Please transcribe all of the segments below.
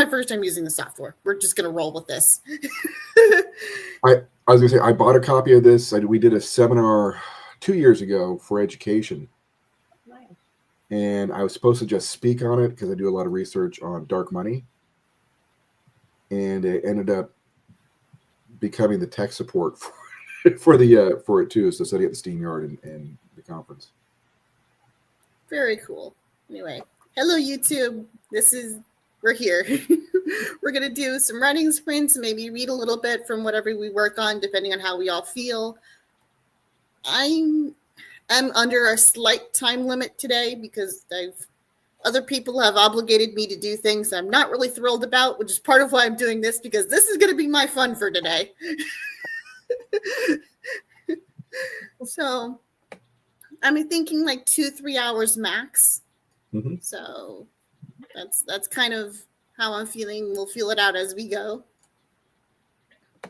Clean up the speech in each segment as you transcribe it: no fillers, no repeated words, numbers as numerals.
my first time using the software. We're just going to roll with this. I was going to say, I bought a copy of this. We did a seminar 2 years ago for education. Nice. And I was supposed to just speak on it because I do a lot of research on dark money. And it ended up becoming the tech support for it too. So setting up the SteamYard and the conference. Very cool. Anyway, hello YouTube. We're here. We're going to do some writing sprints, maybe read a little bit from whatever we work on, depending on how we all feel. I'm under a slight time limit today because other people have obligated me to do things I'm not really thrilled about, which is part of why I'm doing this, because this is going to be my fun for today. So I'm thinking like 2-3 hours max. Mm-hmm. So that's kind of how I'm feeling. We'll feel it out as we go.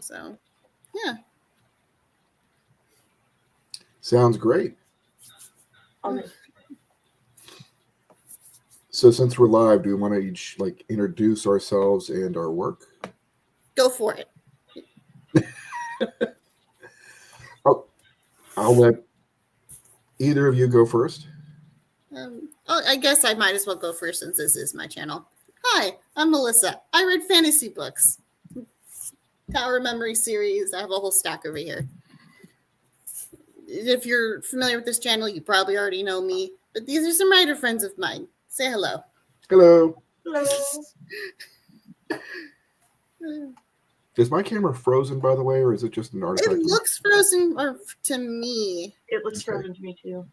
So, yeah. Sounds great. Okay. So since we're live, do we want to each introduce ourselves and our work? Go for it. I'll let either of you go first. I guess I might as well go first since this is my channel. Hi, I'm Melissa. I read fantasy books. Tower Memory series. I have a whole stack over here. If you're familiar with this channel, you probably already know me, but these are some writer friends of mine. Say hello. Hello. Hello. Is my camera frozen, by the way, or is it just an artifact? It looks frozen to me. It looks frozen to me too.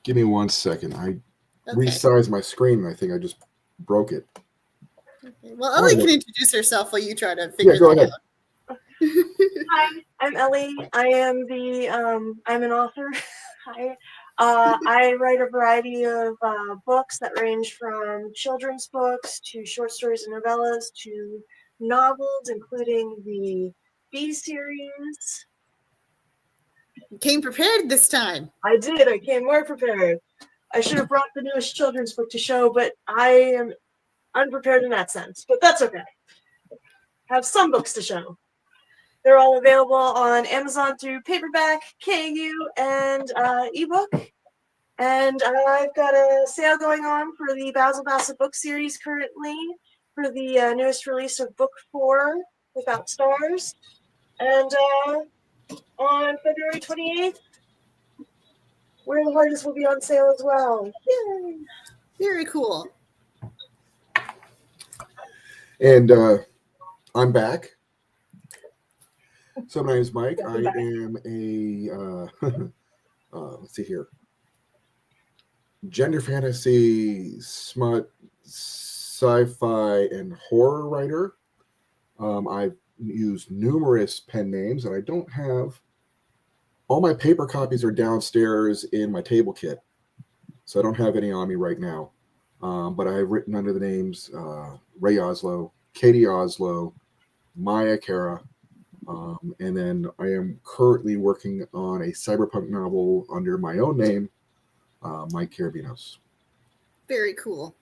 Give me 1 second. I resized my screen and I think I just broke it. Okay. Well, Ellie can introduce herself while you try to figure that out. Hi, I'm Ellie. I'm an author. Hi. I write a variety of books that range from children's books to short stories and novellas to novels, including the B series. You came prepared this time. I did. I came more prepared. I should have brought the newest children's book to show, but I am unprepared in that sense. But that's okay. Have some books to show. They're all available on Amazon through paperback, KU, and ebook. And I've got a sale going on for the Basil Bassett book series currently for the newest release of book 4, Without Stars. And on February 28th, Where the Hardest will be on sale as well. Yay! Very cool. And I'm back. So my name is Mike. I am a let's see here, gender fantasy, smut, sci-fi, and horror writer. I've used numerous pen names, and I don't have all my paper copies are downstairs in my table kit, so I don't have any on me right now. But I've written under the names Ray Oslo, Katie Oslo, Maya Kara, and then I am currently working on a cyberpunk novel under my own name, Mike Carabinos. Very cool.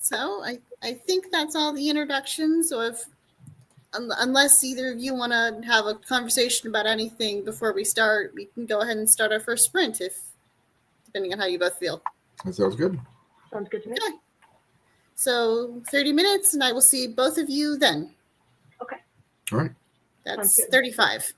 So I think that's all the introductions. So unless either of you want to have a conversation about anything before we start, we can go ahead and start our first sprint, depending on how you both feel. That sounds good. Sounds good to me. Okay. So 30 minutes, and I will see both of you then. Okay. All right. That's 35.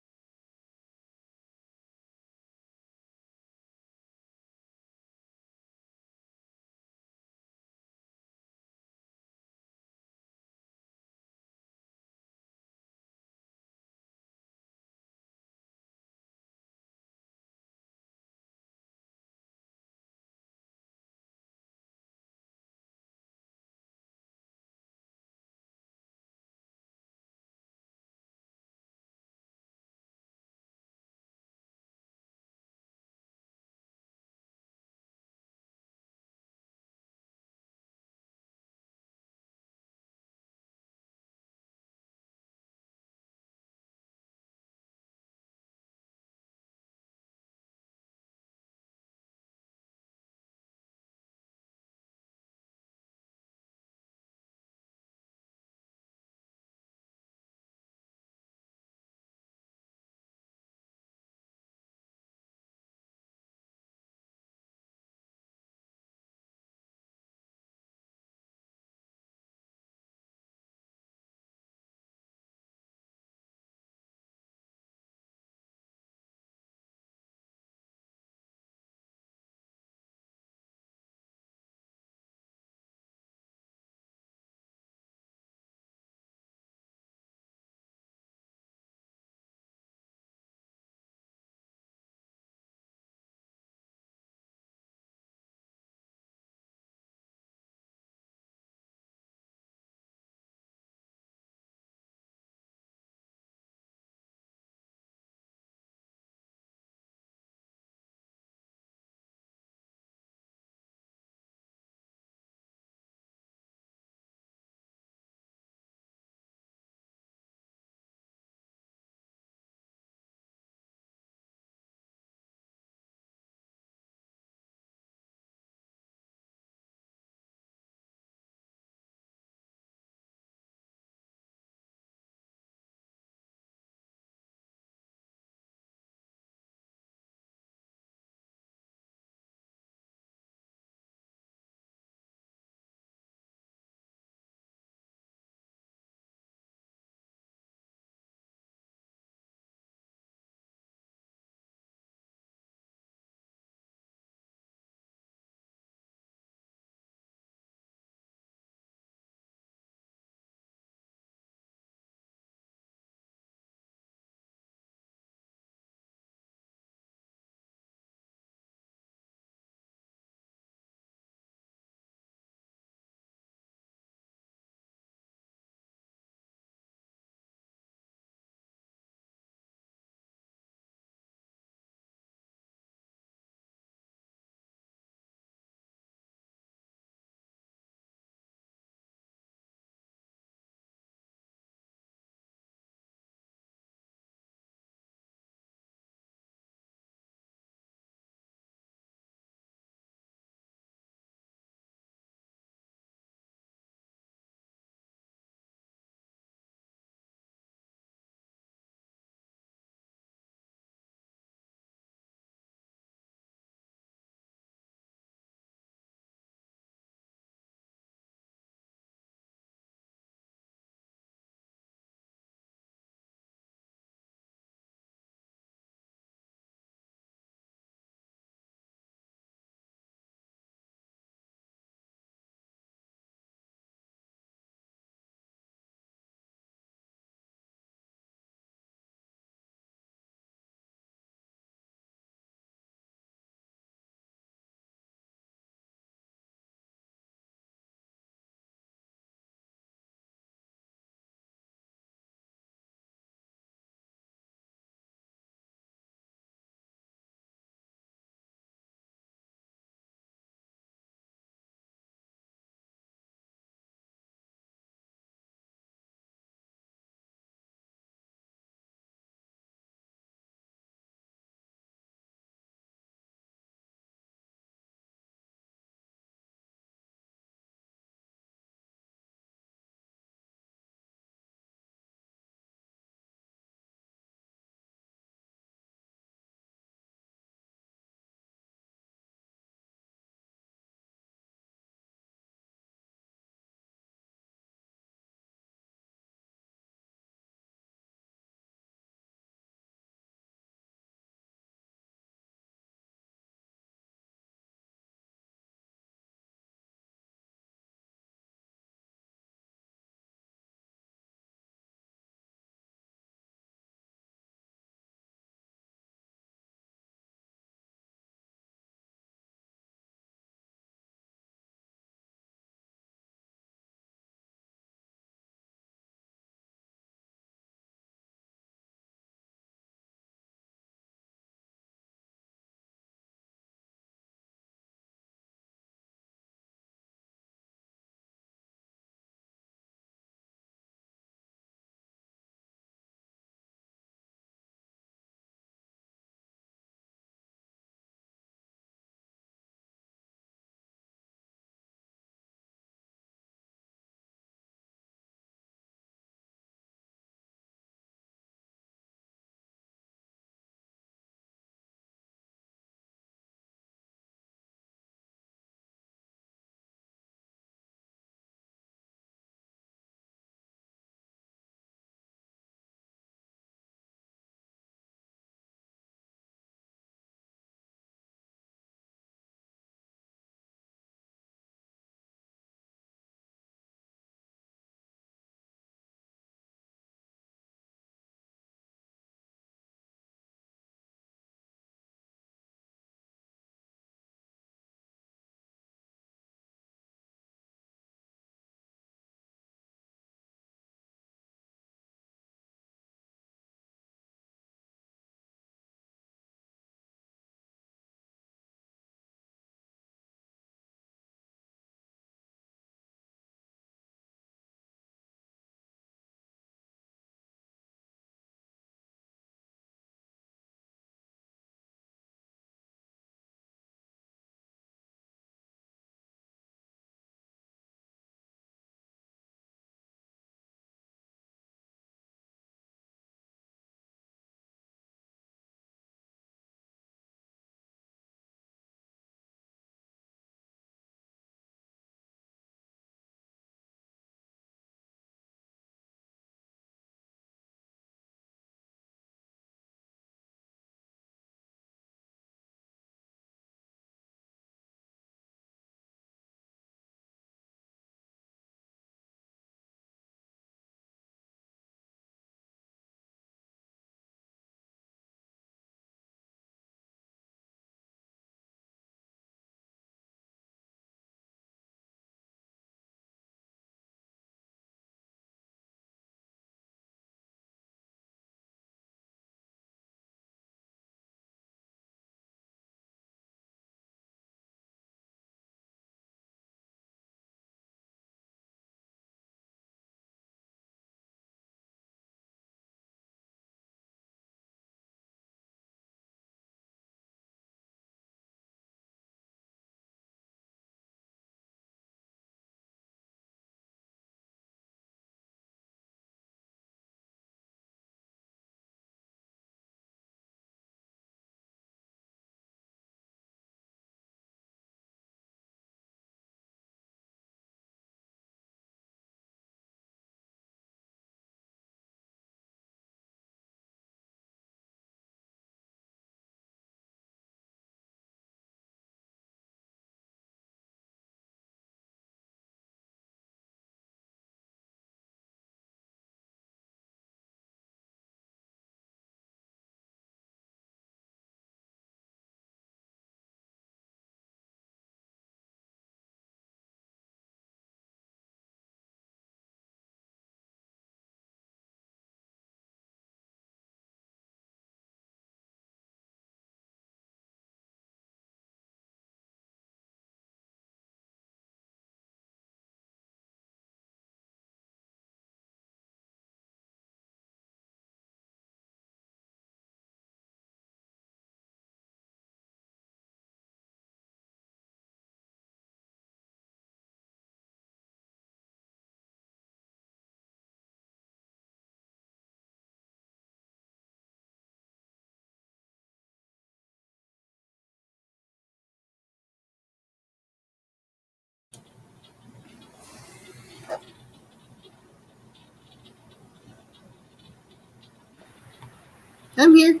I'm here.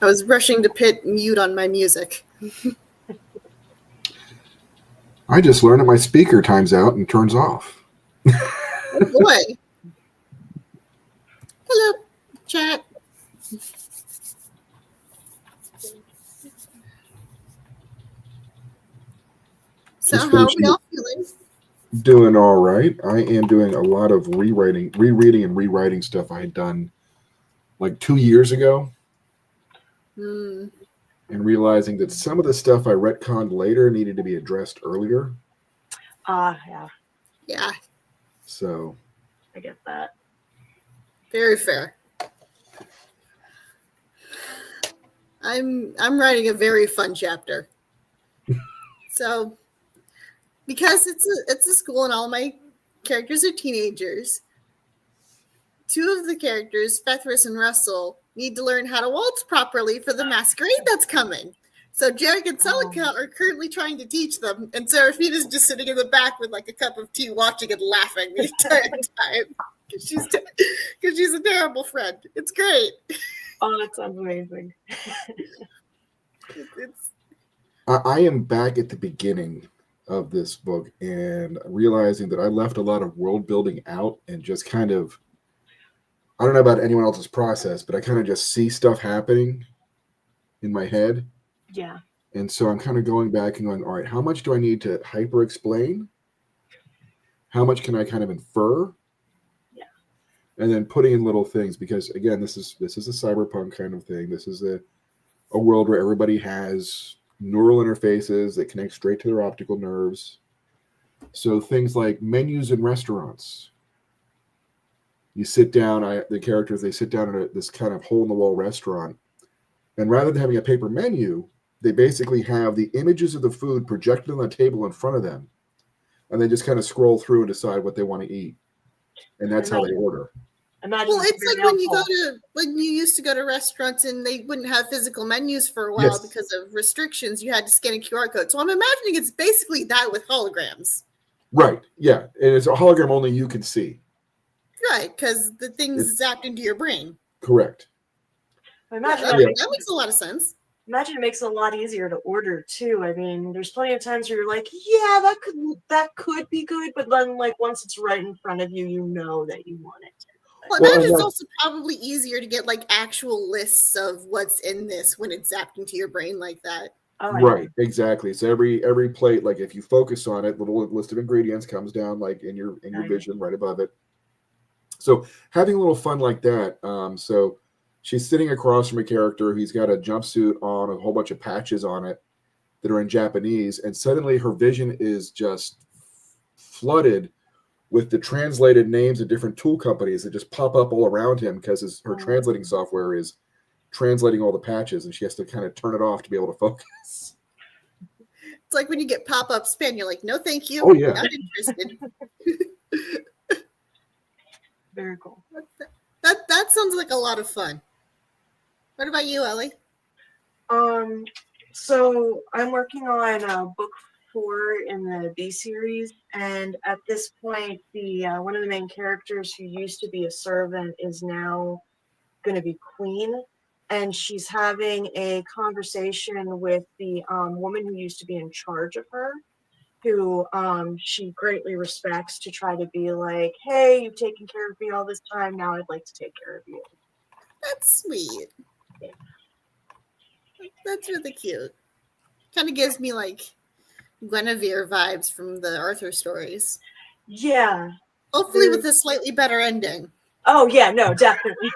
I was rushing to put mute on my music. I just learned that my speaker times out and turns off. Oh boy. Hello, chat. So Just how are we finishing all feeling? Doing all right. I am doing a lot of rereading and rewriting stuff I had done like 2 years ago, Hmm. and realizing that some of the stuff I retconned later needed to be addressed earlier. Yeah, Yeah, So I get that. very fair. I'm writing a very fun chapter. So because it's a school and all my characters are teenagers, two of the characters, Fethris and Russell, need to learn how to waltz properly for the masquerade that's coming. So Jarek and Celica are currently trying to teach them, and Seraphina's just sitting in the back with like a cup of tea, watching and laughing the entire time because she's a terrible friend. It's great. Oh, that sounds amazing. It's I am back at the beginning of this book and realizing that I left a lot of world building out and just kind of, I don't know about anyone else's process, but I kind of just see stuff happening in my head. Yeah. And so I'm kind of going back and going, all right, how much do I need to hyper explain? How much can I kind of infer? Yeah. And then putting in little things, because again, this is a cyberpunk kind of thing. This is a world where everybody has neural interfaces that connect straight to their optical nerves. So things like menus in restaurants. You sit down, the characters, they sit down at this kind of hole in the wall restaurant. And rather than having a paper menu, they basically have the images of the food projected on the table in front of them. And they just kind of scroll through and decide what they want to eat. And that's how they order. well, it's like when you used to go to restaurants and they wouldn't have physical menus for a while Yes. because of restrictions. You had to scan a QR code. So I'm imagining it's basically that with holograms. Right. Yeah. And it's a hologram only you can see. Right, because the thing's zapped into your brain. Correct. Imagine that makes a lot of sense. Imagine it makes it a lot easier to order too. I mean, there's plenty of times where you're like, yeah, that could be good, but then like once it's right in front of you, you know that you want it. Well, imagine it's also probably easier to get like actual lists of what's in this when it's zapped into your brain like that. Oh, right, exactly. So every plate, like if you focus on it, little list of ingredients comes down like in your vision right above it. So having a little fun like that. So she's sitting across from a character. He's got a jumpsuit on, a whole bunch of patches on it that are in Japanese, and suddenly her vision is just flooded with the translated names of different tool companies that just pop up all around him because her translating software is translating all the patches, and she has to kind of turn it off to be able to focus. It's like when you get pop-up spam, you're like, no, thank you. Oh, yeah. Not interested. Very cool. That sounds like a lot of fun. What about you, Ellie? So I'm working on book 4 in the B series, and at this point, the one of the main characters who used to be a servant is now going to be queen, and she's having a conversation with the woman who used to be in charge of her, who she greatly respects, to try to be like, hey, you've taken care of me all this time, now I'd like to take care of you. That's sweet. Yeah. That's really cute. Kind of gives me like Guinevere vibes from the Arthur stories. Yeah. Hopefully with a slightly better ending. Oh, yeah, no, definitely.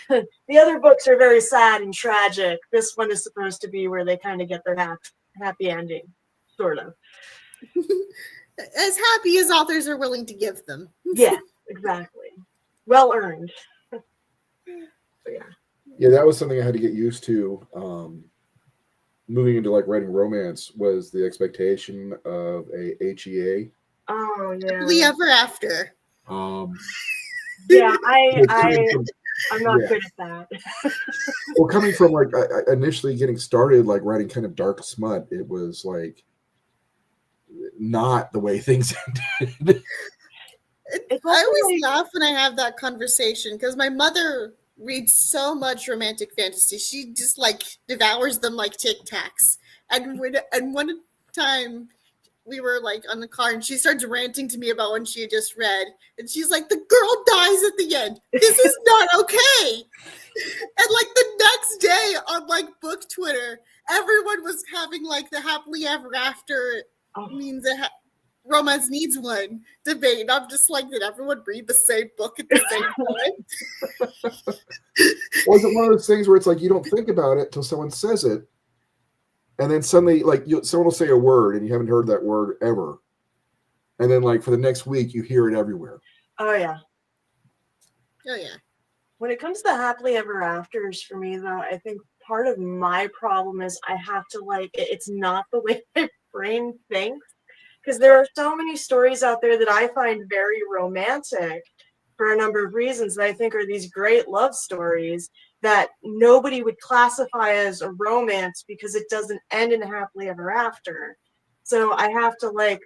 The other books are very sad and tragic. This one is supposed to be where they kind of get their happy ending, sort of. As happy as authors are willing to give them. Yeah, exactly. Well earned. So, yeah. Yeah, that was something I had to get used to. Moving into like writing romance was the expectation of a HEA. Oh yeah. Happily ever after. Yeah, I'm not good at that. Well, coming from like initially getting started like writing kind of dark smut, it was like not the way things ended. It's I also always like, laugh when I have that conversation because my mother reads so much romantic fantasy. She just like devours them like Tic Tacs. And one time we were like on the car and she starts ranting to me about one she had just read. And she's like, the girl dies at the end. This is not okay. And like the next day on like book Twitter, everyone was having like the happily ever after oh, means romance needs one debate. And I'm just like, did everyone read the same book at the same time? Was it one of those things where it's like you don't think about it till someone says it, and then suddenly, like, someone will say a word and you haven't heard that word ever, and then like for the next week you hear it everywhere. oh yeah. Oh yeah. When it comes to happily ever afters for me though, I think part of my problem is I have to like it's not the way my brain thinks. Because there are so many stories out there that I find very romantic for a number of reasons that I think are these great love stories that nobody would classify as a romance because it doesn't end in a happily ever after. So I have to like,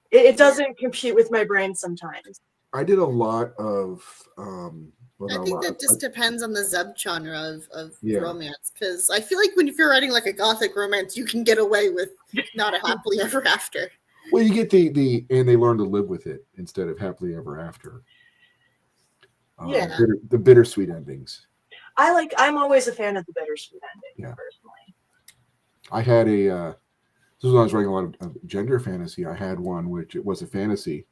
it doesn't compute with my brain sometimes. I did a lot of well, I not a think lot. that just depends on the subgenre of Yeah. romance. Because I feel like if you're writing like a gothic romance, you can get away with not a happily ever after. Well, you get the and they learn to live with it instead of happily ever after. Yeah. The bittersweet endings. I'm always a fan of the bittersweet ending, Yeah. personally. I had a this was when I was writing a lot of gender fantasy. I had one which it was a fantasy.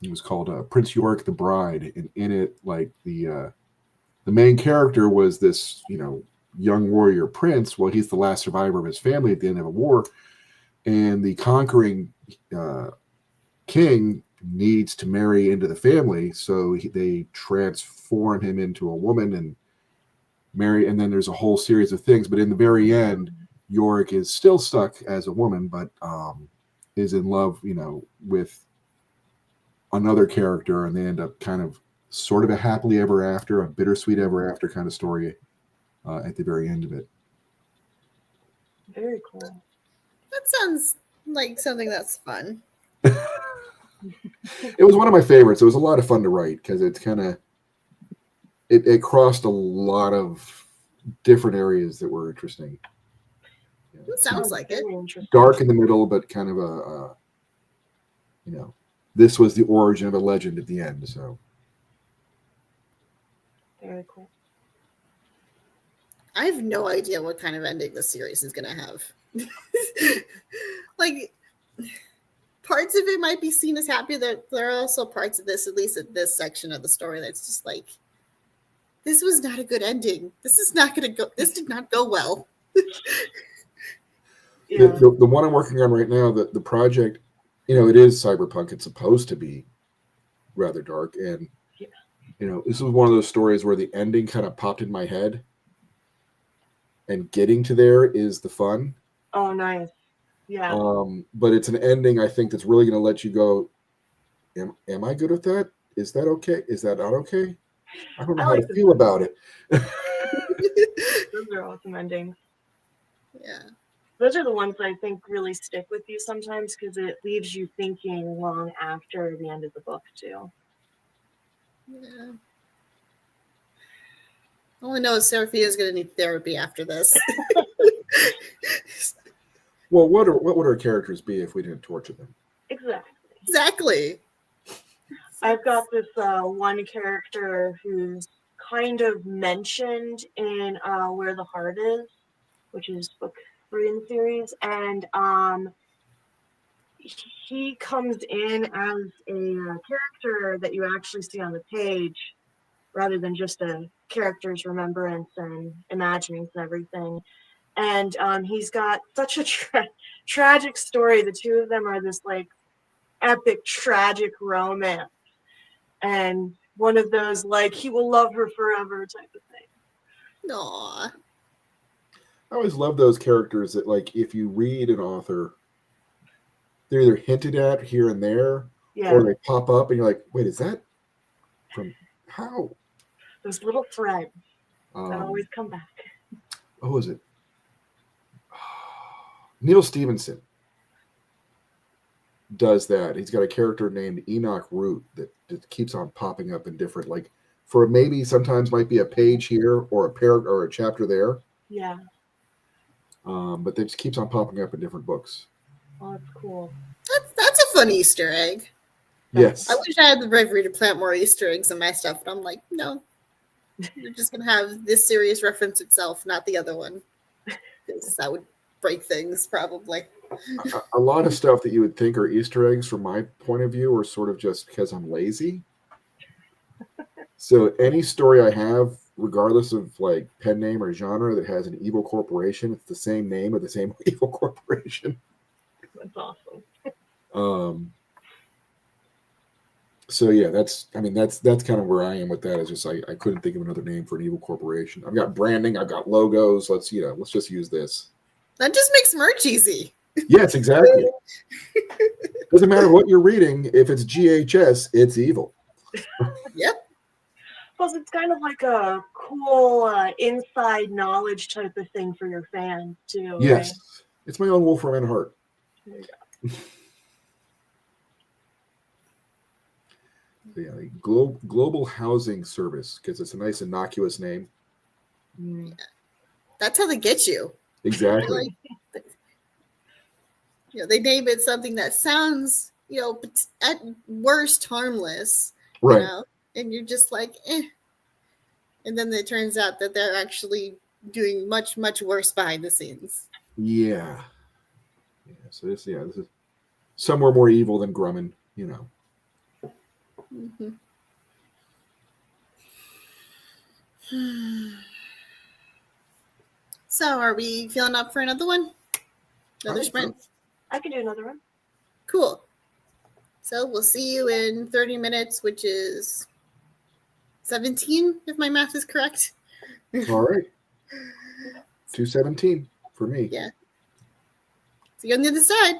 It was called Prince Yorick the Bride, and in it, like the main character was this, young warrior prince. Well, he's the last survivor of his family at the end of a war, and the conquering king needs to marry into the family, so they transform him into a woman and marry. And then there's a whole series of things, but in the very end, Yorick is still stuck as a woman, but is in love, with another character, and they end up kind of sort of a happily ever after, a bittersweet ever after kind of story at the very end of it. Very cool. That sounds like something that's fun. It was one of my favorites. It was a lot of fun to write because it's kind of it crossed a lot of different areas that were interesting. It sounds like it. Dark in the middle, but kind of a this was the origin of a legend at the end. So very cool. I have no idea what kind of ending this series is going to have. Like, parts of it might be seen as happy. There are also parts of this, at least at this section of the story, that's just like, this was not a good ending. This is not going to go. This did not go well. Yeah. The one I'm working on right now, the project, it is cyberpunk. It's supposed to be rather dark, and this is one of those stories where the ending kind of popped in my head, and getting to there is the fun. Oh, nice. Yeah. But it's an ending I think that's really going to let you go, am I good with that? Is that okay? Is that not okay? I don't know how to feel about it. Those are awesome endings. Yeah. Those are the ones that I think really stick with you sometimes because it leaves you thinking long after the end of the book too. Yeah. All I know is Seraphia is going to need therapy after this. Well, what would our characters be if we didn't torture them? Exactly. I've got this one character who's kind of mentioned in Where the Heart Is, which is book 3 in the series, and he comes in as a character that you actually see on the page rather than just a character's remembrance and imaginings and everything. And he's got such a tragic story. The two of them are this like epic tragic romance, and one of those like he will love her forever type of thing. Aww. I always love those characters that, like, if you read an author, they're either hinted at here and there, or they pop up and you're like, wait, is that from how? Those little threads that always come back. What was it? Neil Stephenson. does that. He's got a character named Enoch Root that keeps on popping up in different, like, for maybe sometimes might be a page here or a paragraph or a chapter there. Yeah. But they just keeps on popping up in different books. Oh, that's cool. That's a fun Easter egg. Yes. I wish I had the bravery to plant more Easter eggs in my stuff, but I'm like, no. You're just gonna have this series reference itself, not the other one. Because that would break things probably. A lot of stuff that you would think are Easter eggs from my point of view are sort of just because I'm lazy. So any story I have, regardless of like pen name or genre, that has an evil corporation, it's the same name of the same evil corporation. That's awesome. So yeah, that's kind of where I am with that. Is just I couldn't think of another name for an evil corporation. I've got branding, I've got logos. Let's just use this. That just makes merch easy. Yes, exactly. Doesn't matter what you're reading. If it's GHS, it's evil. Yep. Plus, it's kind of like a cool inside knowledge type of thing for your fans too. Yes, Right? it's my own Wolfram and Hart. There you go. Yeah, global housing service, because it's a nice innocuous name. That's how they get you. Exactly. They name it something that sounds, at worst harmless. Right. And you're just like, eh. And then it turns out that they're actually doing much, much worse behind the scenes. Yeah. So this is somewhere more evil than Grumman, Mm-hmm. So, are we feeling up for another one? Another sprint? I can do another one. Cool. So, we'll see you in 30 minutes, which is 17, if my math is correct. All right. 2:17 for me. Yeah. See you on the other side.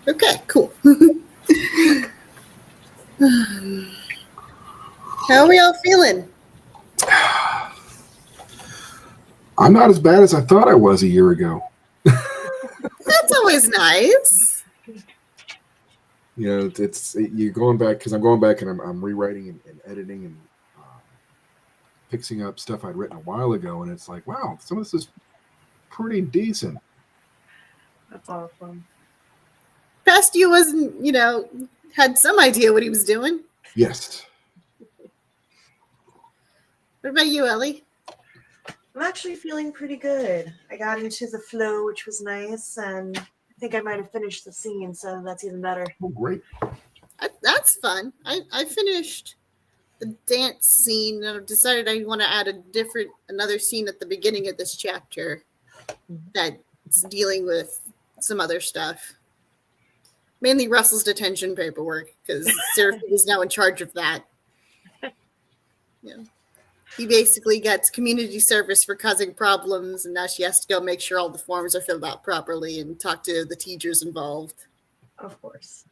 Okay, cool. How are we all feeling? I'm not as bad as I thought I was a year ago. That's always nice. You know, you're going back because I'm going back and I'm rewriting and editing and fixing up stuff I'd written a while ago, and it's like, wow, some of this is pretty decent. That's awesome. Past you wasn't, had some idea what he was doing. Yes. What about you, Ellie? I'm actually feeling pretty good. I got into the flow, which was nice, and I think I might have finished the scene, so that's even better. Oh, great. That's fun. I finished the dance scene and I've decided I want to add another scene at the beginning of this chapter that's dealing with some other stuff. Mainly Russell's detention paperwork, because Seraphine is now in charge of that. Yeah. He basically gets community service for causing problems, and now she has to go make sure all the forms are filled out properly and talk to the teachers involved. Of course.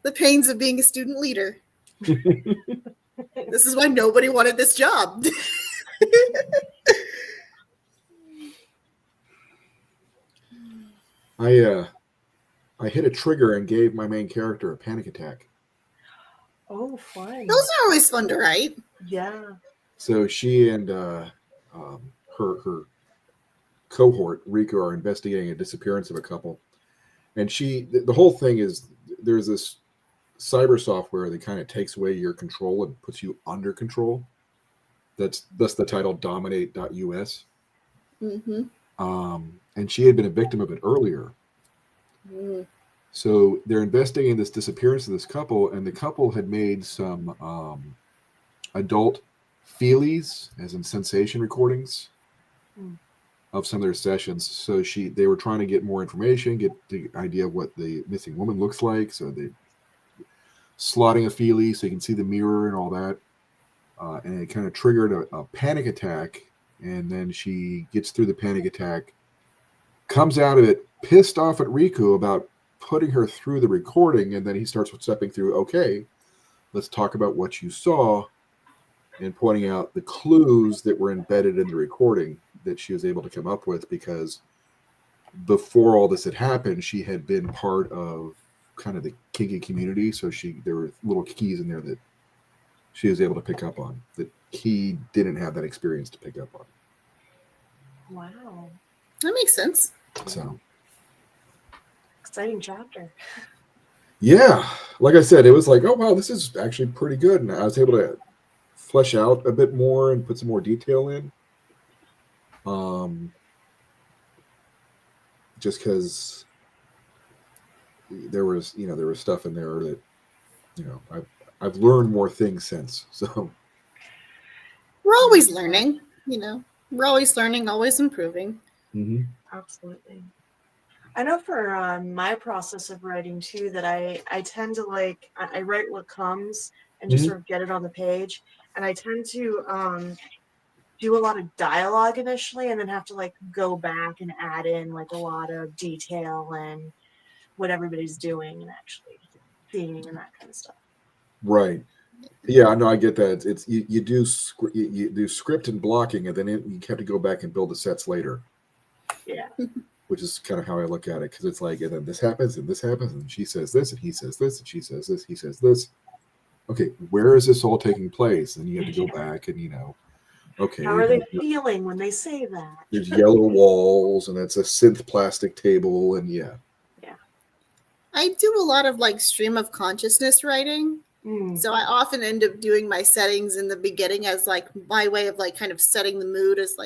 The pains of being a student leader. This is why nobody wanted this job. I hit a trigger and gave my main character a panic attack. Oh, fun. Those are always fun to write. Yeah. So she and her cohort, Riku, are investigating a disappearance of a couple. And the whole thing is there's this cyber software that kind of takes away your control and puts you under control. That's the title Dominate.us. Mm-hmm. And she had been a victim of it earlier. Mm. So they're investigating this disappearance of this couple, and the couple had made some adult feelies, as in sensation recordings, of some of their sessions. So they were trying to get more information, get the idea of what the missing woman looks like. So they slotting a feelie so you can see the mirror and all that. And it kind of triggered a panic attack. And then she gets through the panic attack, comes out of it pissed off at Riku about putting her through the recording. And then he starts stepping through, okay, let's talk about what you saw, and pointing out the clues that were embedded in the recording that she was able to come up with, because before all this had happened, she had been part of kind of the kinky community. So there were little keys in there that she was able to pick up on that he didn't have that experience to pick up on. Wow. That makes sense. So exciting chapter. Yeah, like I said, it was like, oh wow, this is actually pretty good, and I was able to flesh out a bit more and put some more detail in. Just because there was stuff in there that I've learned more things since. So We're always learning, We're always learning, always improving. Mm-hmm. Absolutely. I know for my process of writing too, that I tend to I write what comes and just sort of get it on the page. And I tend to do a lot of dialogue initially and then have to go back and add in a lot of detail and what everybody's doing and actually seeing and that kind of stuff. Right. Yeah, no, I get that. It's you do script and blocking, and then you have to go back and build the sets later. Yeah. Which is kind of how I look at it, because it's like, and then this happens, and she says this, and he says this, and she says this, he says this. Okay, where is this all taking place? And you have to go back and okay. How are they feeling when they say that? There's yellow walls, and it's a synth plastic table, and yeah. I do a lot of stream of consciousness writing. So I often end up doing my settings in the beginning as my way of kind of setting the mood, as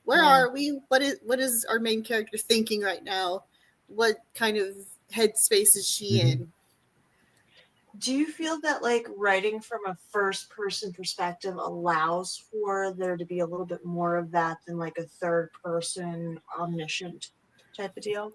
where are we? What is our main character thinking right now? What kind of headspace is she in? Do you feel that writing from a first person perspective allows for there to be a little bit more of that than a third person omniscient type of deal?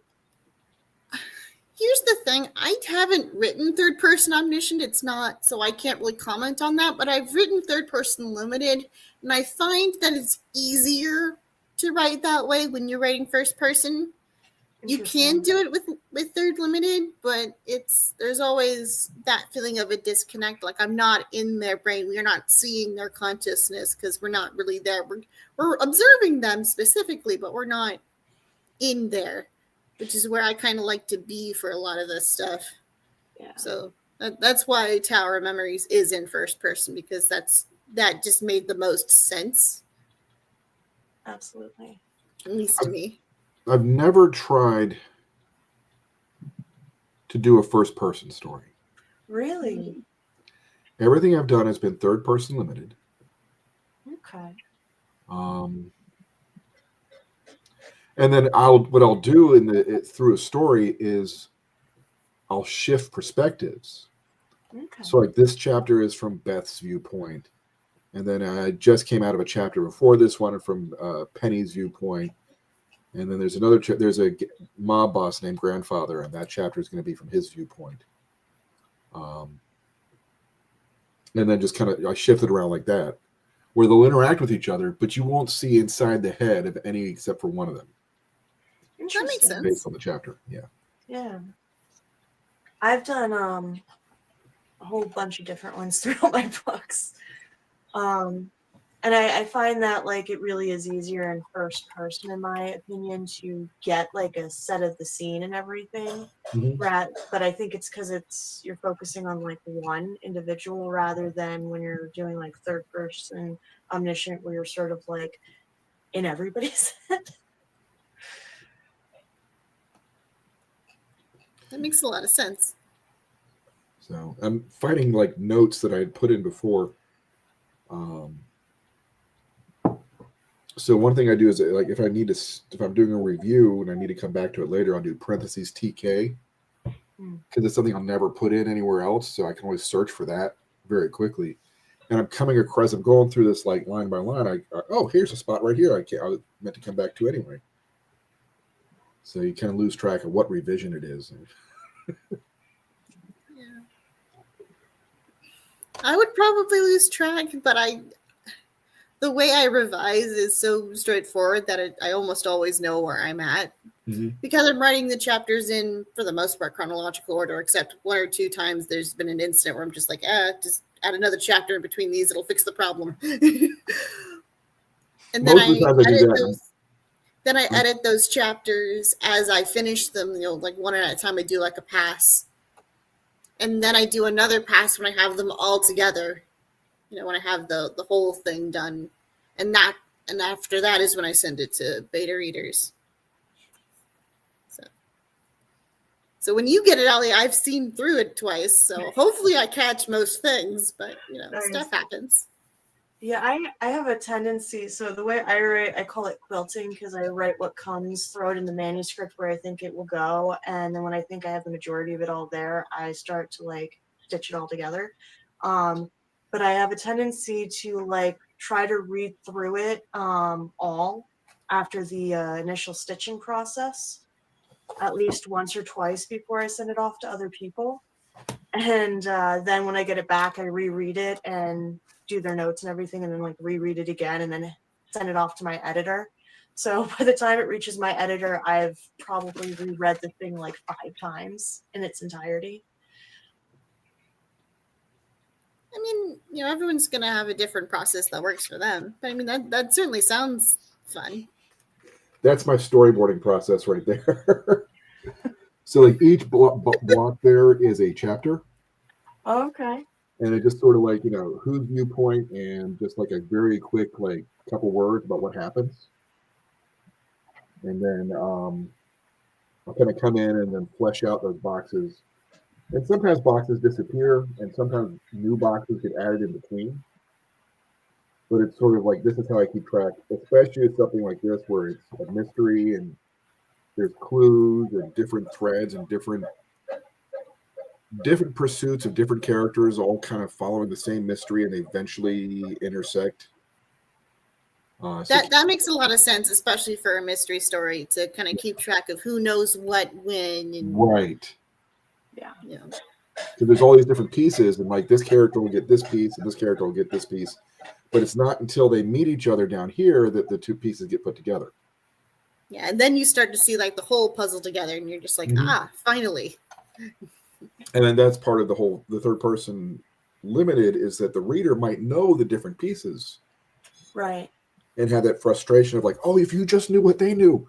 Here's the thing. I haven't written third person omniscient. It's not, so I can't really comment on that, but I've written third person limited, and I find that it's easier to write that way when you're writing first person, You can do it with third limited, but there's always that feeling of a disconnect. Like I'm not in their brain. We're not seeing their consciousness because we're not really there. We're observing them specifically, but we're not in there, which is where I kind of like to be for a lot of this stuff. Yeah. So that's why Tower of Memories is in first person, because that just made the most sense. Absolutely. At least to me. I've never tried to do a first person story. Really? Everything I've done has been third person limited. Okay. And then what I'll do through a story is I'll shift perspectives. Okay. So like this chapter is from Beth's viewpoint, and then I just came out of a chapter before this one from Penny's viewpoint. And then there's there's a mob boss named Grandfather, and that chapter is going to be from his viewpoint. And then just kind of I shift it around like that, where they'll interact with each other, but you won't see inside the head of any except for one of them. That makes sense. Based on the chapter, yeah. Yeah. I've done a whole bunch of different ones throughout my books. And I find that like it really is easier in first person, in my opinion, to get like a set of the scene and everything. Mm-hmm. But I think it's because you're focusing on like one individual rather than when you're doing like third person omniscient, where you're sort of like in everybody's head. That makes a lot of sense. So I'm finding like notes that I had put in before. So one thing I do is like if I'm doing a review and I need to come back to it later, I'll do parentheses TK, because it's something I'll never put in anywhere else. So I can always search for that very quickly. And I'm going through this like line by line. Here's a spot right here. I meant to come back to anyway. So you kind of lose track of what revision it is. Yeah. I would probably lose track, but the way I revise is so straightforward that I almost always know where I'm at. Mm-hmm. Because I'm writing the chapters in, for the most part, chronological order, except one or two times there's been an incident where I'm just like, just add another chapter in between these, it'll fix the problem. And then I edit those chapters as I finish them, like one at a time. I do like a pass. And then I do another pass when I have them all together. When I have the whole thing done. And after that is when I send it to beta readers. So when you get it, Ali, I've seen through it twice. So hopefully I catch most things, but stuff happens. Yeah, I have a tendency. So the way I write, I call it quilting, because I write what comes, throw it in the manuscript where I think it will go. And then when I think I have the majority of it all there, I start to like stitch it all together. But I have a tendency to like try to read through it all after the initial stitching process, at least once or twice before I send it off to other people. And then when I get it back, I reread it and do their notes and everything, and then like reread it again and then send it off to my editor. So by the time it reaches my editor, I've probably reread the thing like 5 times in its entirety. I mean, everyone's going to have a different process that works for them. But I mean, that certainly sounds fun. That's my storyboarding process right there. So like each block there is a chapter. Oh, okay. And it just sort of like, whose viewpoint, and just like a very quick, like couple words about what happens. And then I'll kind of come in and then flesh out those boxes. And sometimes boxes disappear, and sometimes new boxes get added in between. But it's sort of like, this is how I keep track, especially with something like this where it's a mystery and there's clues and different threads and different pursuits of different characters all kind of following the same mystery, and they eventually intersect. That makes a lot of sense, especially for a mystery story, to kind of keep track of who knows what when. And, right. Yeah. So there's all these different pieces, and like this character will get this piece and this character will get this piece. But it's not until they meet each other down here that the two pieces get put together. Yeah, and then you start to see like the whole puzzle together, and you're just like, finally. And then that's part of the third person limited is that the reader might know the different pieces Right. and have that frustration of like, oh, if you just knew what they knew.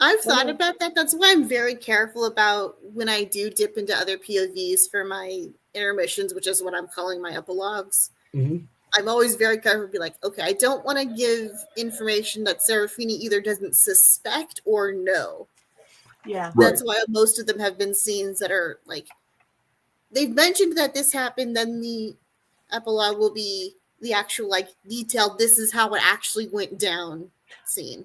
I've thought about that. That's why I'm very careful about when I do dip into other POVs for my intermissions, which is what I'm calling my epilogues. Mm-hmm. I'm always very careful to be like, okay, I don't want to give information that Serafini either doesn't suspect or know. Yeah. That's why most of them have been scenes that are like, they've mentioned that this happened, then the epilogue will be the actual like detailed, this is how it actually went down scene.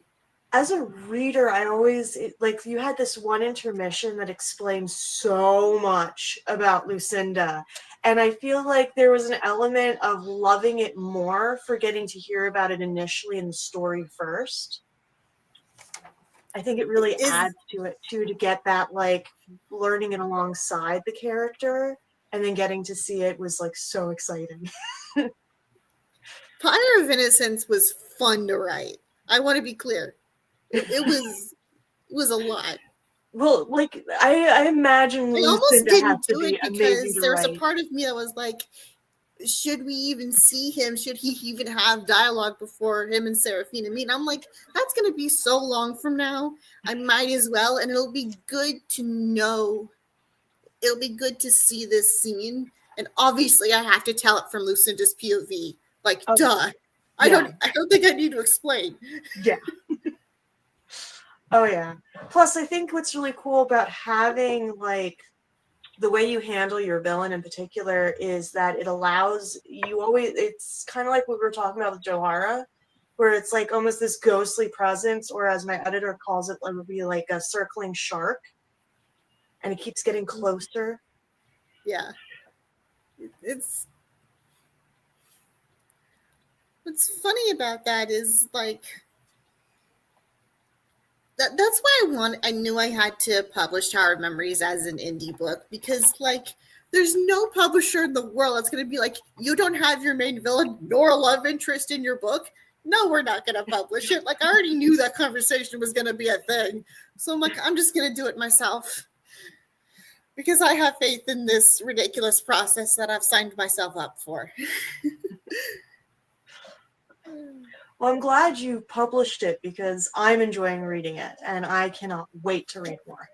As a reader, I always like you had this one intermission that explains so much about Lucinda, and I feel like there was an element of loving it more for getting to hear about it initially in the story first. I think it really adds to it too, to get that like learning it alongside the character, and then getting to see it was like so exciting. Fire of Innocence was fun to write. I want to be clear. It was a lot. Well, like I imagine I almost Lucinda has didn't to do be it amazing because to there's a write. part of me that was like, should we even see him? Should he even have dialogue before him and Serafina meet? I'm like, that's going to be so long from now. I might as well, and it'll be good to know. It'll be good to see this scene, and obviously, I have to tell it from Lucinda's POV. Like, duh. I don't think I need to explain. Yeah. Oh yeah. Plus, I think what's really cool about having like the way you handle your villain in particular is that it allows you always. It's kind of like what we were talking about with Johara, where it's like almost this ghostly presence, or as my editor calls it, it would be like a circling shark, and it keeps getting closer. Yeah. It's what's funny about that is like that's why I knew I had to publish Tower of Memories as an indie book, because like there's no publisher in the world that's going to be like, you don't have your main villain nor a love interest in your book. No, we're not going to publish it. Like I already knew that conversation was going to be a thing. So I'm like, I'm just going to do it myself because I have faith in this ridiculous process that I've signed myself up for. Well, I'm glad you published it because I'm enjoying reading it and I cannot wait to read more.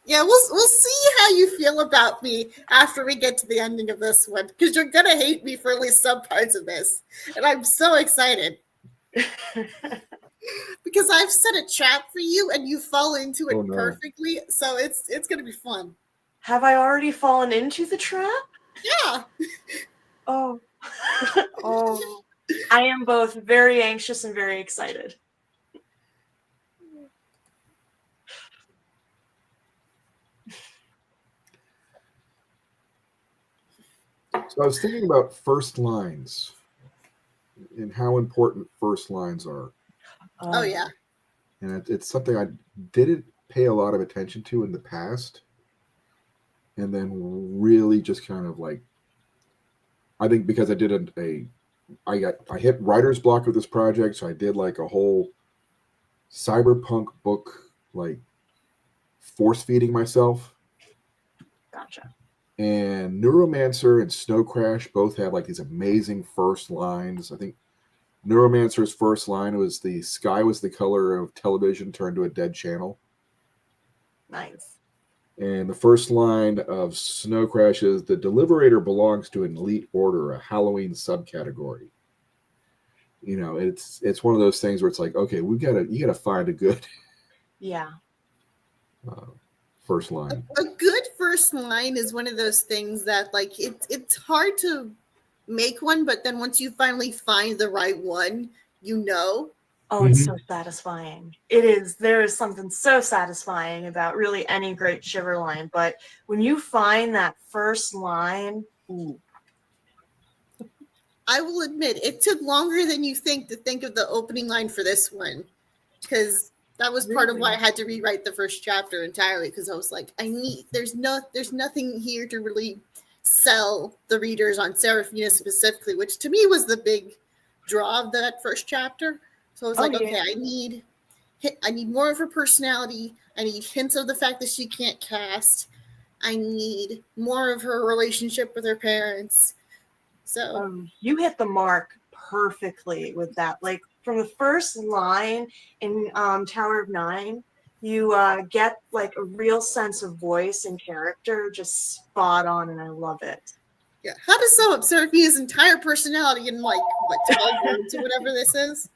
Yeah, we'll see how you feel about me after we get to the ending of this one, because you're gonna hate me for at least some parts of this, and I'm so excited because I've set a trap for you and you fall into it perfectly. So it's gonna be fun. Have I already fallen into the trap? Yeah. Oh. Oh. I am both very anxious and very excited. So I was thinking about first lines and how important first lines are. Oh yeah. And it's something I didn't pay a lot of attention to in the past. And then really just kind of like, I think because I did I hit writer's block with this project. So I did like a whole cyberpunk book, like force feeding myself. Gotcha. And Neuromancer and Snow Crash both have like these amazing first lines. I think Neuromancer's first line was the sky was the color of television turned to a dead channel. Nice. And the first line of Snow Crash is the Deliberator belongs to an elite order, a Halloween subcategory. You know, it's one of those things where it's like, okay, you gotta find a good first line. A good first line is one of those things that like it's hard to make one, but then once you finally find the right one, you know. Oh, it's so satisfying. It is. There is something so satisfying about really any great Shiver line, but when you find that first line, ooh. I will admit it took longer than you think to think of the opening line for this one, because that was part of why I had to rewrite the first chapter entirely, because I was like, there's nothing here to really sell the readers on Seraphina specifically, which to me was the big draw of that first chapter. So I was like, okay, I need more of her personality. I need hints of the fact that she can't cast. I need more of her relationship with her parents. So you hit the mark perfectly with that. Like from the first line in Tower of Nine, you get like a real sense of voice and character, just spot on, and I love it. Yeah, how to sum up Seraphina's entire personality in like what 12 words or whatever this is.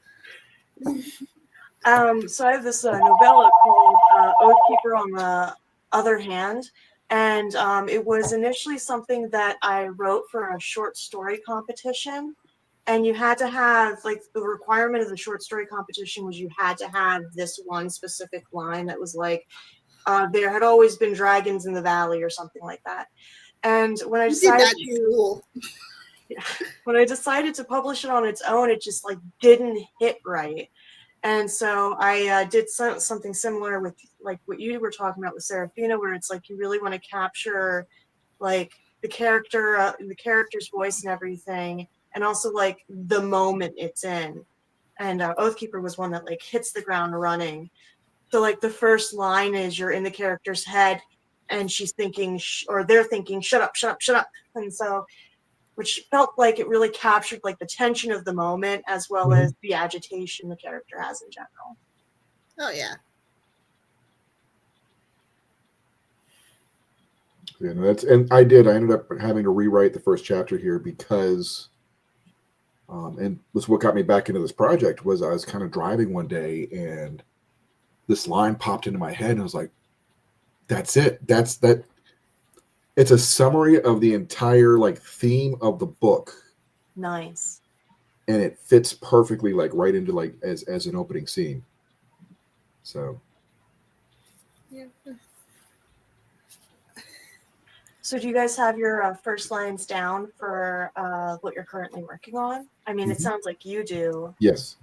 So I have this novella called Oathkeeper on the Other Hand, and it was initially something that I wrote for a short story competition. And you had to have, like, the requirement of the short story competition was you had to have this one specific line that was like, there had always been dragons in the valley or something like that. And when I decided to publish it on its own, it just like didn't hit right. And so I did something similar with like what you were talking about with Seraphina, where it's like you really want to capture like the character's voice and everything, and also like the moment it's in. And Oathkeeper was one that like hits the ground running. So like the first line is you're in the character's head, and she's thinking, or they're thinking, shut up, shut up, shut up. And so, which felt like it really captured like the tension of the moment as well as the agitation the character has in general. Oh yeah. Yeah, and I ended up having to rewrite the first chapter here because, and was what got me back into this project was I was kind of driving one day and this line popped into my head and I was like, that's it. That's that. It's a summary of the entire like theme of the book. Nice. And it fits perfectly like right into like as an opening scene. So. Yeah. So do you guys have your first lines down for what you're currently working on? I mean, it sounds like you do. Yes.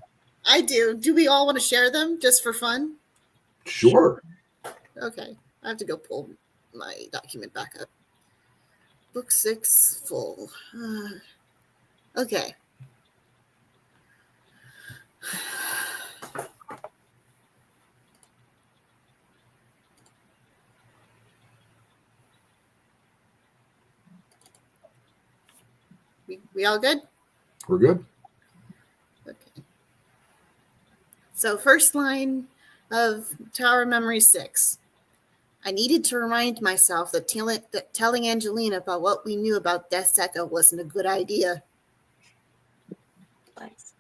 I do. Do we all want to share them just for fun? Sure. Okay. I have to go pull my document back up. Book 6 full. Okay. We all good? We're good. Okay. So first line of Tower of Memory 6. I needed to remind myself that telling Angelina about what we knew about Death's Echo wasn't a good idea. Nice.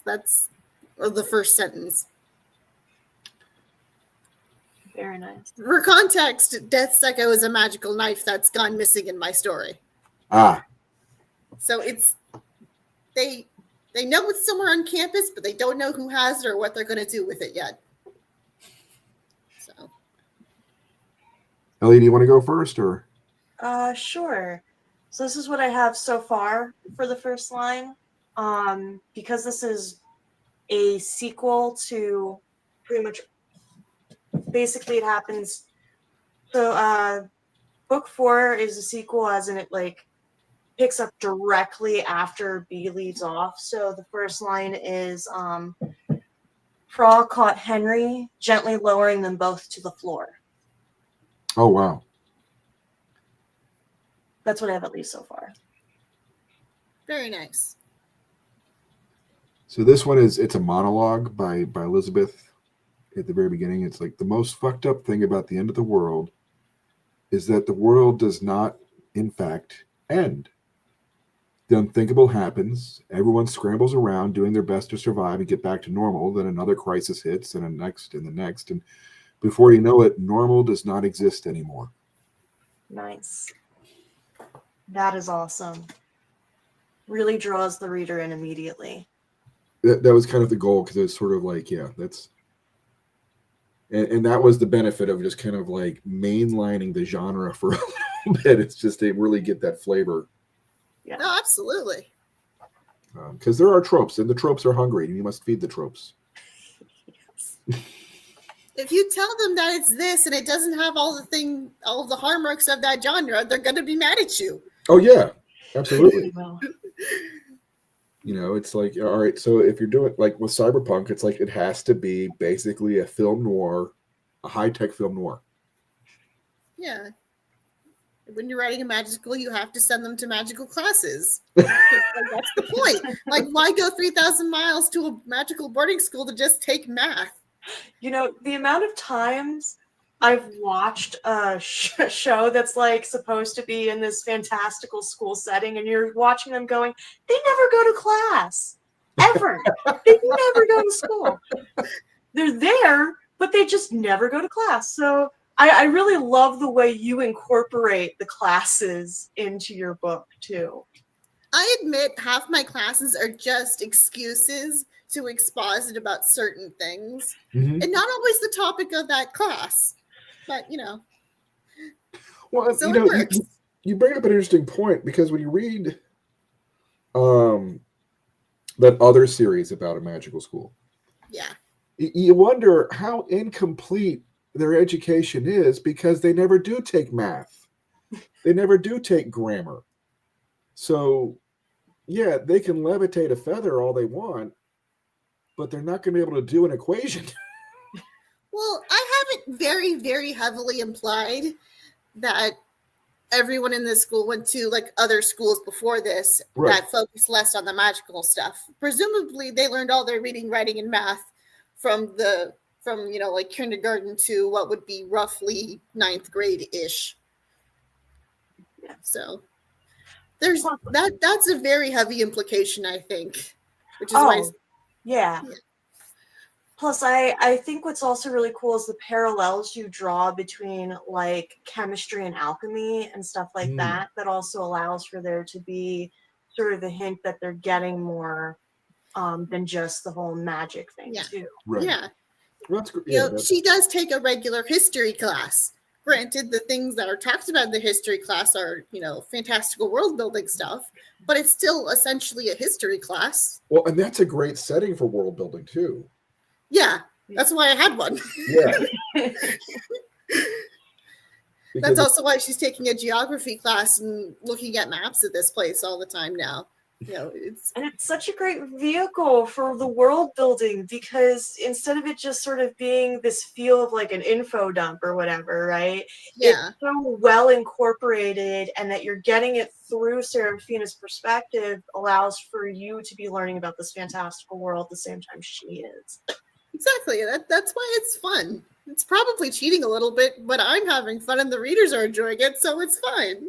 That's the first sentence. Very nice. For context, Death's Echo is a magical knife that's gone missing in my story. Ah. So it's they know it's somewhere on campus, but they don't know who has it or what they're going to do with it yet. So, Ellie, do you want to go first or? Sure. So this is what I have so far for the first line. Because this is a sequel to pretty much basically it happens. So book 4 is a sequel as in it like picks up directly after B leaves off. So the first line is Frog caught Henry, gently lowering them both to the floor. Oh, wow. That's what I have at least so far. very nice. So this one it's a monologue by Elizabeth at the very beginning. It's like the most fucked up thing about the end of the world is that the world does not, in fact, end. The unthinkable happens. Everyone scrambles around doing their best to survive and get back to normal. Then another crisis hits and the next. And before you know it, normal does not exist anymore. Nice. That is awesome. Really draws the reader in immediately. That was kind of the goal because it's sort of like, yeah, that's. And that was the benefit of just kind of like mainlining the genre for a little bit. It's just they really get that flavor. Yeah. No, absolutely. Because there are tropes, and the tropes are hungry, and you must feed the tropes. Yes. if you tell them that it's this and it doesn't have all the hallmarks of that genre, they're gonna be mad at you. Oh yeah, absolutely. Well, You know, it's like, all right, so if you're doing like with cyberpunk, it's like it has to be basically a film noir, a high-tech film noir. Yeah. When you're writing a magical, you have to send them to magical classes. Like, that's the point. Like, why go 3,000 miles to a magical boarding school to just take math? you know, the amount of times I've watched a show that's like supposed to be in this fantastical school setting, and you're watching them going, they never go to class, ever. They never go to school. They're there, but they just never go to class. So I really love the way you incorporate the classes into your book too. I admit half my classes are just excuses to exposit about certain things, Mhm. and not always the topic of that class. But, you know, Well, so you it know, works. you bring up an interesting point because when you read that other series about a magical school, Yeah. you wonder how incomplete their education is because they never do take math. They never do take grammar. So, yeah, they can levitate a feather all they want, but they're not going to be able to do an equation. Well, I have it very, very heavily implied that everyone in this school went to like other schools before this Right. that focused less on the magical stuff. Presumably, they learned all their reading, writing, and math from like kindergarten to what would be roughly ninth grade ish. Yeah. So there's that's a very heavy implication, I think, which is why. Oh, yeah. Yeah. Plus, I think what's also really cool is the parallels you draw between like chemistry and alchemy and stuff like that. That also allows for there to be sort of the hint that they're getting more than just the whole magic thing Yeah. too. Right. Yeah. That's good. You Yeah, know, that's, she does take a regular history class. Granted, the things that are talked about in the history class are, fantastical world building stuff, but it's still essentially a history class. well, and that's a great setting for world building too. Yeah, that's why I had one. Yeah. That's Because also why she's taking a geography class and looking at maps of this place all the time now. It's And it's such a great vehicle for the world building because instead of it just sort of being this feel of like an info dump or whatever, right? yeah, It's so well incorporated, and that you're getting it through Serafina's perspective allows for you to be learning about this fantastical world at the same time she is. exactly. That's why it's fun. It's probably cheating a little bit, but I'm having fun and the readers are enjoying it, so it's fine.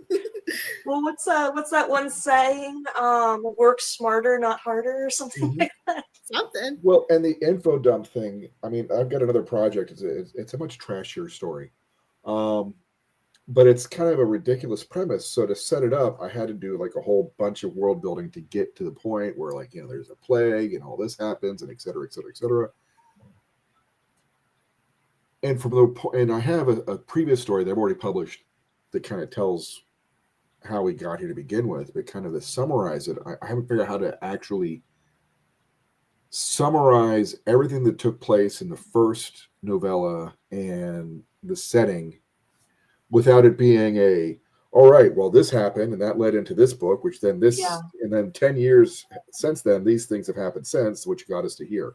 Well, what's that one saying? Work smarter, not harder, or something Mhm. like that. Something. well, and the info dump thing. I mean, I've got another project. It's a much trashier story, but it's kind of a ridiculous premise. So to set it up, I had to do like a whole bunch of world building to get to the point where, like, there's a plague and all this happens, and et cetera, et cetera, et cetera. And I have a previous story that I've already published that kind of tells how we got here to begin with, but kind of to summarize it, I haven't figured out how to actually summarize everything that took place in the first novella and the setting without it being all right, well, this happened and that led into this book, which then this, Yeah. and then 10 years since then, these things have happened since, which got us to here.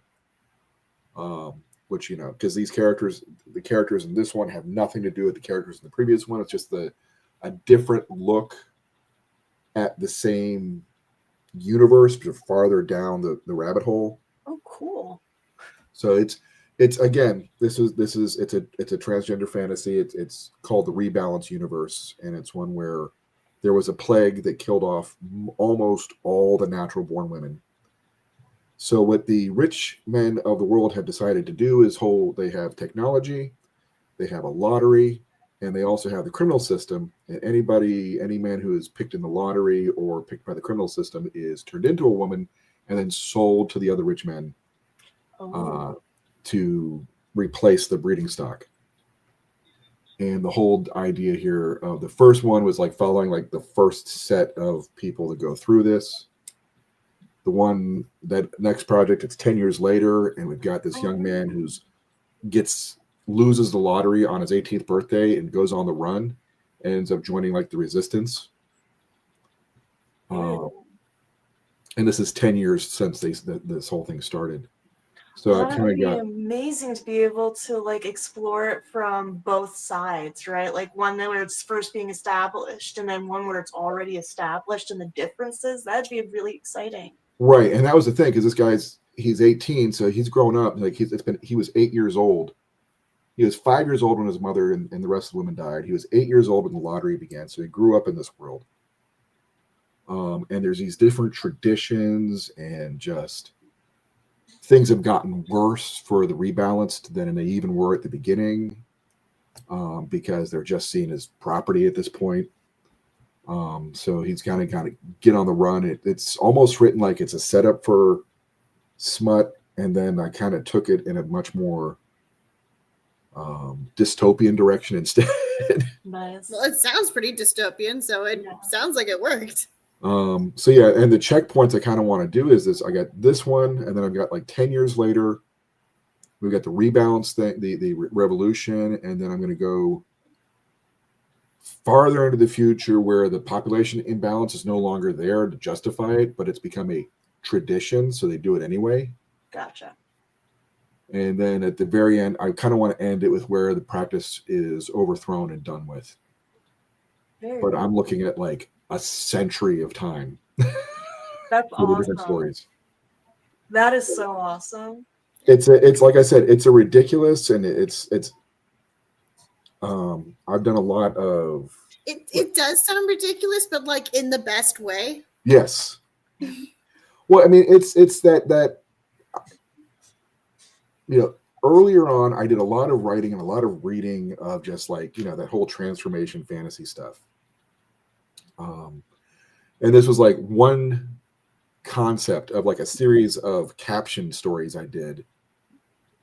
Which, because the characters in this one have nothing to do with the characters in the previous one. It's just a different look at the same universe, but farther down the rabbit hole. Oh, cool. So it's again, it's a transgender fantasy. It's called the Rebalance Universe, and it's one where there was a plague that killed off almost all the natural born women. So what the rich men of the world have decided to do is they have technology, they have a lottery, and they also have the criminal system. And any man who is picked in the lottery or picked by the criminal system is turned into a woman and then sold to the other rich men to replace the breeding stock. And the whole idea here of the first one was like following like the first set of people to go through this. That next project, it's 10 years later, and we've got this young man gets loses the lottery on his 18th birthday and goes on the run and ends up joining like the resistance. And this is 10 years since this whole thing started. So Well, I that kind would of be got amazing to be able to like explore it from both sides, right? Like one where it's first being established, and then one where it's already established, and the differences. That'd be really exciting. right, and that was the thing because he's 18, so he's grown up. Like he was 8 years old. He was 5 years old when his mother and the rest of the women died. He was 8 years old when the lottery began, so he grew up in this world. And there's these different traditions, and just things have gotten worse for the rebalanced than they even were at the beginning, because they're just seen as property at this point. So he's kind of get on the run. It's almost written like it's a setup for smut, and then I kind of took it in a much more dystopian direction instead. Nice. Well, it sounds pretty dystopian, so it sounds like it worked. So yeah, and the checkpoints I kind of want to do is this. I got this one, and then I've got like 10 years later, we've got the rebalance thing, the revolution, and then I'm going to go farther into the future where the population imbalance is no longer there to justify it, but it's become a tradition, so they do it anyway. Gotcha. And then at the very end, I kind of want to end it with where the practice is overthrown and done with. But I'm looking at like a century of time. That's for the awesome. different stories. That is so awesome. It's like I said, it's a ridiculous, and it's I've done a lot of. It does sound ridiculous, but like in the best way. Yes. Well, I mean, it's that earlier on, I did a lot of writing and a lot of reading of just like that whole transformation fantasy stuff. And this was like one concept of like a series of caption stories I did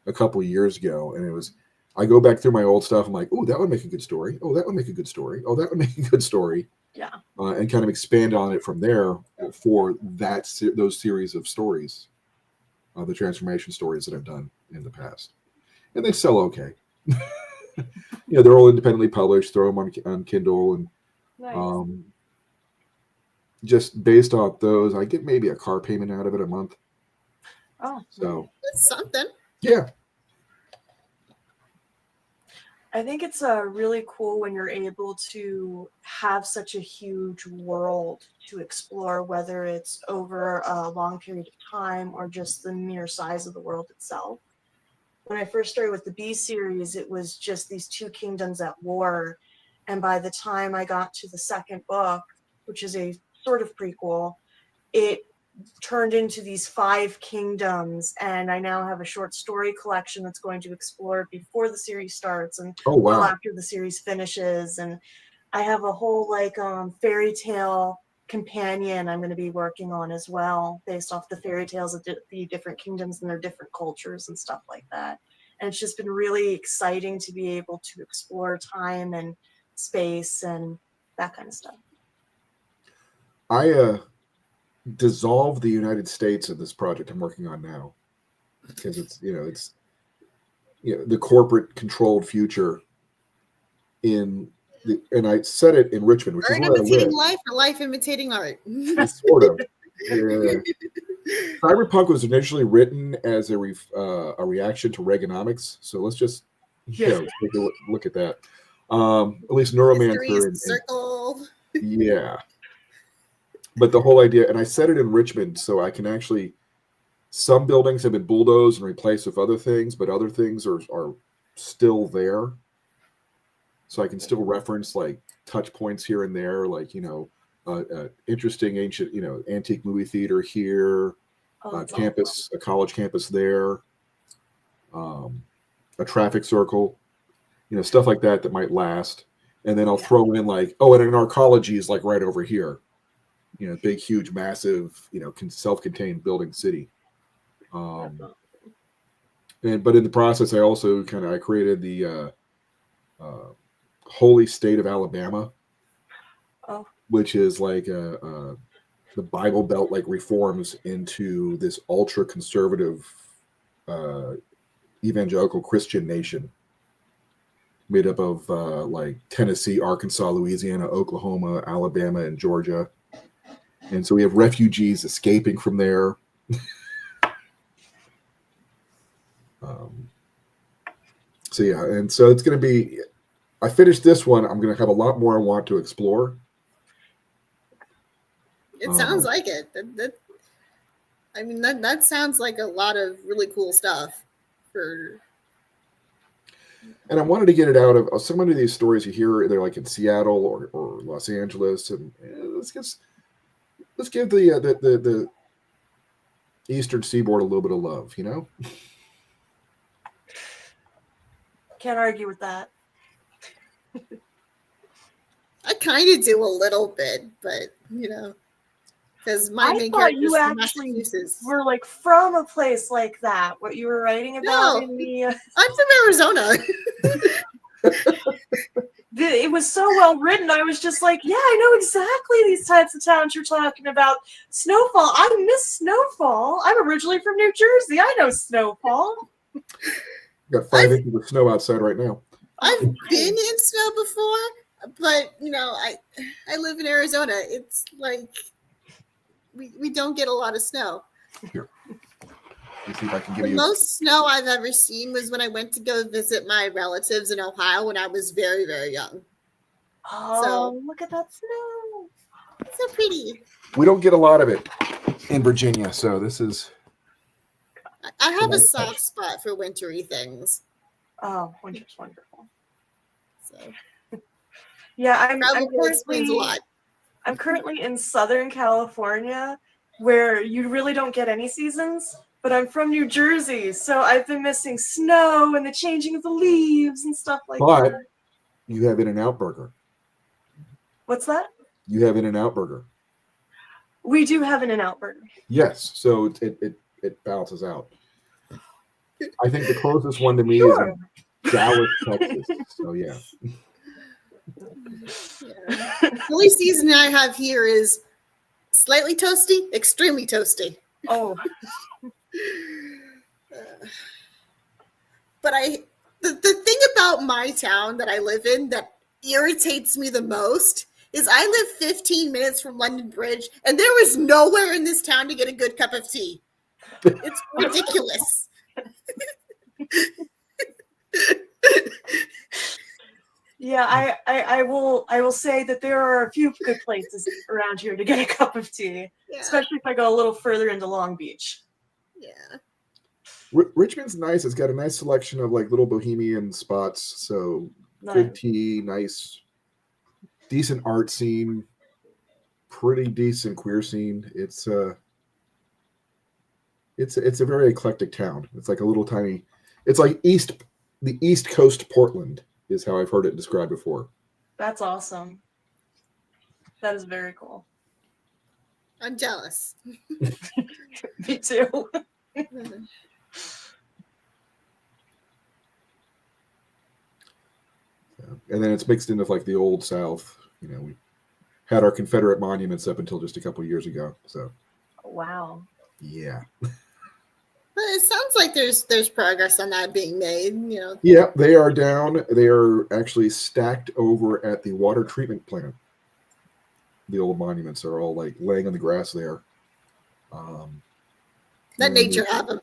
a couple years ago, and it was. I go back through my old stuff. I'm like, oh, that would make a good story. Oh, that would make a good story. Oh, that would make a good story. Yeah. And kind of expand on it from there for those series of stories, the transformation stories that I've done in the past, and they sell okay. They're all independently published. Throw them on Kindle, and Nice. just based off those, I get maybe a car payment out of it a month. Oh, so That's something. Yeah. I think it's really cool when you're able to have such a huge world to explore, whether it's over a long period of time or just the mere size of the world itself. When I first started with the B series, it was just these two kingdoms at war. And by the time I got to the second book, which is a sort of prequel, it turned into these 5 kingdoms, and I now have a short story collection that's going to explore before the series starts and well after the series finishes. And I have a whole like fairy tale companion I'm going to be working on as well, based off the fairy tales of the different kingdoms and their different cultures and stuff like that. And it's just been really exciting to be able to explore time and space and that kind of stuff. I dissolve the United States in this project I'm working on now, because it's the corporate controlled future and I said it in Richmond, which art is where imitating I live. life or life imitating art. Sort of. Yeah. Cyberpunk was initially written as a reaction to Reaganomics, so let's just take a look at that. At least Neuromancer and circle. Yeah. But the whole idea, and I said it in Richmond, so I can actually, some buildings have been bulldozed and replaced with other things, but other things are still there. So I can still reference like touch points here and there, like, interesting ancient, antique movie theater here, campus, a college campus there, a traffic circle, stuff like that might last. And then I'll throw in like, and an arcology is like right over here. Big, huge, massive, self-contained building city. But in the process, I also I created the holy state of Alabama, which is like the Bible Belt like reforms into this ultra conservative evangelical Christian nation. made up of like Tennessee, Arkansas, Louisiana, Oklahoma, Alabama, and Georgia. And so we have refugees escaping from there. So yeah, and so it's going to be, I finished this one. I'm going to have a lot more I want to explore. It sounds like it. I mean, that sounds like a lot of really cool stuff. And I wanted to get it out of so many of these stories you hear. They're like in Seattle or Los Angeles, and let's give the Eastern Seaboard a little bit of love, you know. Can't argue with that. I kind of do a little bit, but you know, because my main thought character you is from actually Massachusetts. were like from a place like that. What you were writing about No. in the I'm from Arizona. it was so well written. I was just like, yeah, I know exactly these types of towns you're talking about. Snowfall. I miss Snowfall. I'm originally from New Jersey. I know Snowfall. Got 5 inches of snow outside right now. I've been in snow before, but you know, I live in Arizona. It's like we don't get a lot of snow. Here, let's see if I can give The you. most snow I've ever seen was when I went to go visit my relatives in Ohio when I was very, very young. Oh, look at that snow. It's so pretty. We don't get a lot of it in Virginia, so this is. I have a soft spot for wintry things. Oh, winter's wonderful. So Yeah, I'm probably explains a lot. I'm currently in Southern California, where you really don't get any seasons. But I'm from New Jersey, so I've been missing snow and the changing of the leaves and stuff like But that. you have In-N-Out Burger. What's that? You have In-N-Out Burger. We do have an In-N-Out Burger. Yes, so it balances out. I think the closest one to me Sure. is in Dallas, Texas. So yeah. The only season I have here is slightly toasty, extremely toasty. Oh, But the thing about my town that I live in that irritates me the most is I live 15 minutes from London Bridge, and there is nowhere in this town to get a good cup of tea. It's ridiculous. yeah. I will say that there are a few good places around here to get a cup of tea, Yeah. especially if I go a little further into Long Beach. Yeah. Richmond's nice. It's got a nice selection of like little bohemian spots. So good Nice. tea, nice, decent art scene, pretty decent queer scene. It's a very eclectic town. It's like a little tiny. It's like the East Coast Portland is how I've heard it described before. That's awesome. That is very cool. I'm jealous. Me too. And then it's mixed into like the old South. You know, we had our Confederate monuments up until just a couple of years ago. So Wow. yeah. But it sounds like there's progress on that being made, you know. Yeah, they are down. They are actually stacked over at the water treatment plant. The old monuments are all like laying on the grass there. Let and- nature have them.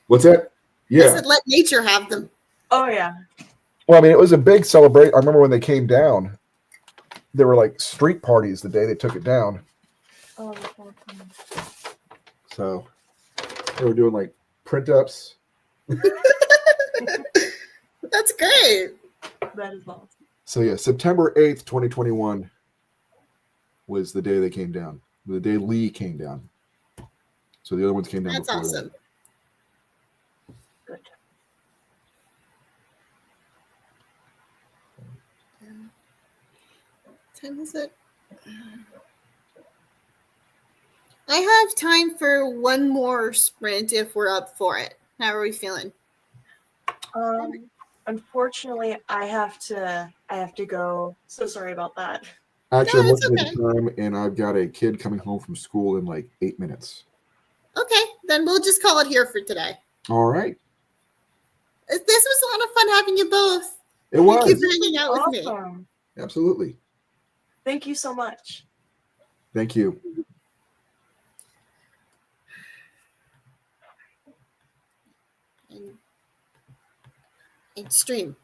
What's that? I Yeah. said let nature have them. Oh yeah. Well, I mean, it was a big celebration. I remember when they came down, there were like street parties the day they took it down. Oh, that's awesome. So they were doing like print ups. That's great. That is awesome. So yeah, September 8th, 2021 was the day they came down. The day Lee came down. So the other ones came down. That's before that. awesome. Good. What time is it? I have time for one more sprint if we're up for it. How are we feeling? Unfortunately, I have to go. So sorry about that. Actually, No, I'm it's looking at the time, and I've got a kid coming home from school in like 8 minutes. Okay, then we'll just call it here for today. All right. This was a lot of fun having you both. It Thank you was. for hanging out with me. Awesome. Absolutely. Thank you so much. Thank you. And stream.